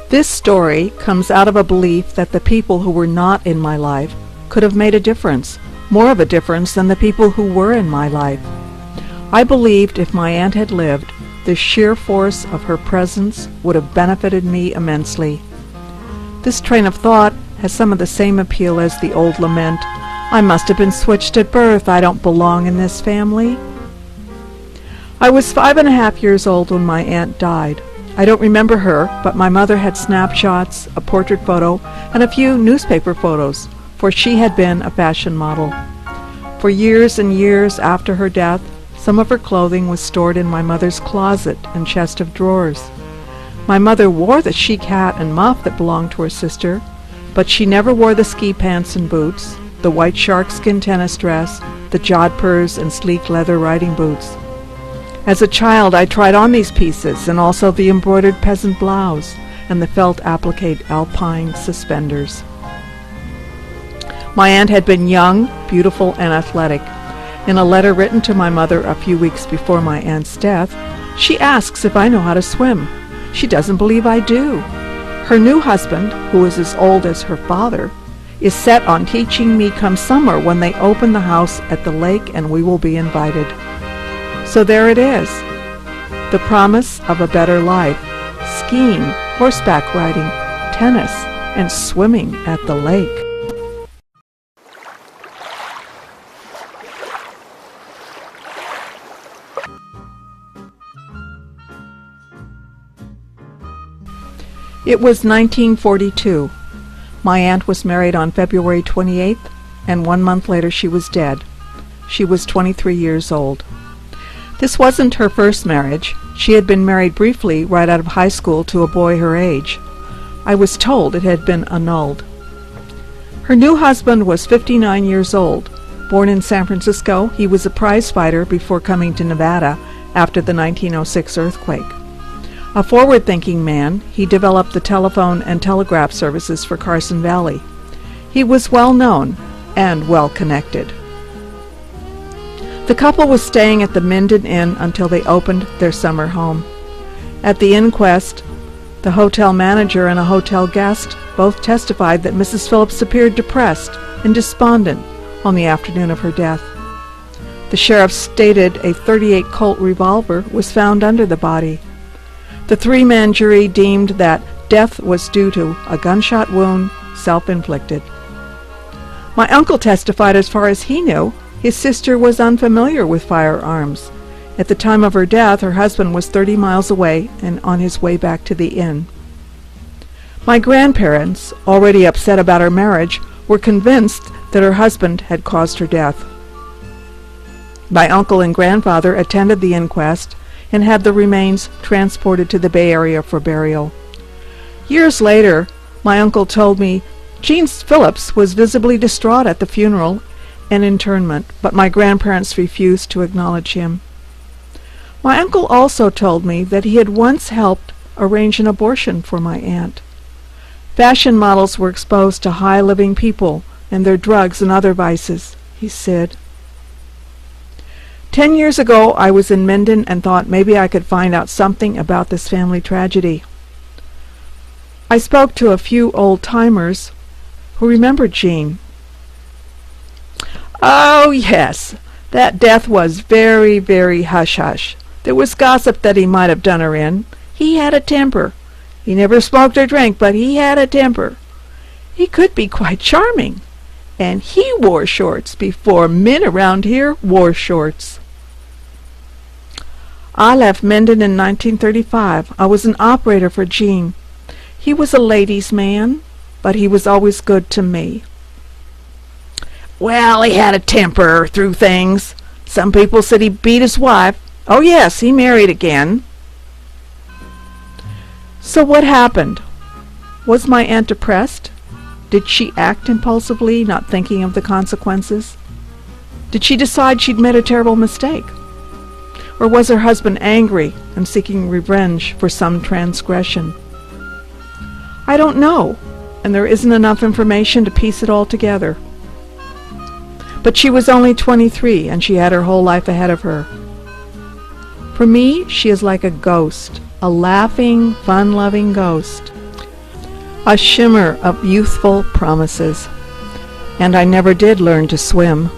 This story comes out of a belief that the people who were not in my life could have made a difference, more of a difference than the people who were in my life. I believed if my aunt had lived, the sheer force of her presence would have benefited me immensely. This train of thought has some of the same appeal as the old lament, "I must have been switched at birth, I don't belong in this family." I was 5.5 years old when my aunt died. I don't remember her, but my mother had snapshots, a portrait photo, and a few newspaper photos, for she had been a fashion model. For years and years after her death, some of her clothing was stored in my mother's closet and chest of drawers. My mother wore the chic hat and muff that belonged to her sister, but she never wore the ski pants and boots, the white sharkskin tennis dress, the jodhpurs and sleek leather riding boots. As a child, I tried on these pieces, and also the embroidered peasant blouse and the felt applique alpine suspenders. My aunt had been young, beautiful, and athletic. In a letter written to my mother a few weeks before my aunt's death, she asks if I know how to swim. She doesn't believe I do. Her new husband, who is as old as her father, is set on teaching me come summer when they open the house at the lake and we will be invited. So there it is, the promise of a better life, skiing, horseback riding, tennis, and swimming at the lake. It was 1942. My aunt was married on February 28th, and 1 month later she was dead. She was 23 years old. This wasn't her first marriage. She had been married briefly right out of high school to a boy her age. I was told it had been annulled. Her new husband was 59 years old. Born in San Francisco, he was a prize fighter before coming to Nevada after the 1906 earthquake. A forward-thinking man, he developed the telephone and telegraph services for Carson Valley. He was well known and well connected. The couple was staying at the Minden Inn until they opened their summer home. At the inquest, the hotel manager and a hotel guest both testified that Mrs. Phillips appeared depressed and despondent on the afternoon of her death. The sheriff stated a .38 Colt revolver was found under the body. The three-man jury deemed that death was due to a gunshot wound, self-inflicted. My uncle testified as far as he knew, his sister was unfamiliar with firearms. At the time of her death, her husband was 30 miles away and on his way back to the inn. My grandparents, already upset about her marriage, were convinced that her husband had caused her death. My uncle and grandfather attended the inquest and had the remains transported to the Bay Area for burial. Years later, my uncle told me Gene Phillips was visibly distraught at the funeral and internment, but my grandparents refused to acknowledge him. My uncle also told me that he had once helped arrange an abortion for my aunt. Fashion models were exposed to high-living people and their drugs and other vices, he said. 10 years ago, I was in Minden and thought maybe I could find out something about this family tragedy. I spoke to a few old-timers who remembered Gene. "Oh, yes, that death was very, very hush-hush. There was gossip that he might have done her in. He had a temper. He never smoked or drank, but he had a temper. He could be quite charming. And he wore shorts before men around here wore shorts." I left Minden in 1935. I was an operator for Gene. He was a ladies' man, but he was always good to me. "Well, he had a temper through things. Some people said he beat his wife. Oh, yes, he married again." So what happened? Was my aunt depressed? Did she act impulsively, not thinking of the consequences? Did she decide she'd made a terrible mistake? Or was her husband angry and seeking revenge for some transgression? I don't know, and there isn't enough information to piece it all together. But she was only 23, and she had her whole life ahead of her. For me, she is like a ghost, a laughing, fun-loving ghost. a shimmer of youthful promises. And I never did learn to swim.